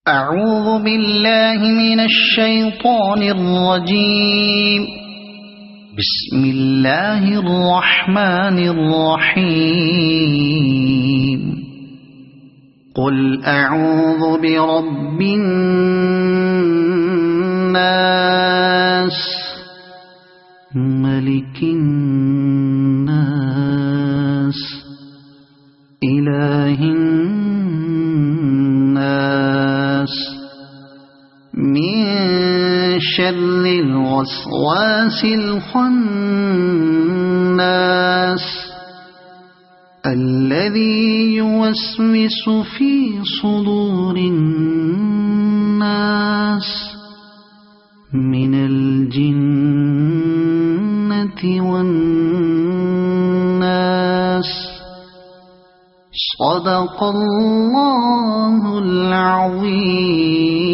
أعوذ بالله من الشيطان الرجيم. بسم الله الرحمن الرحيم. قل أعوذ برب الناس ملك الناس إله الناس من شر الوسواس الخناس الذي يوسوس في صدور الناس من الجنة والناس. صدق الله العظيم.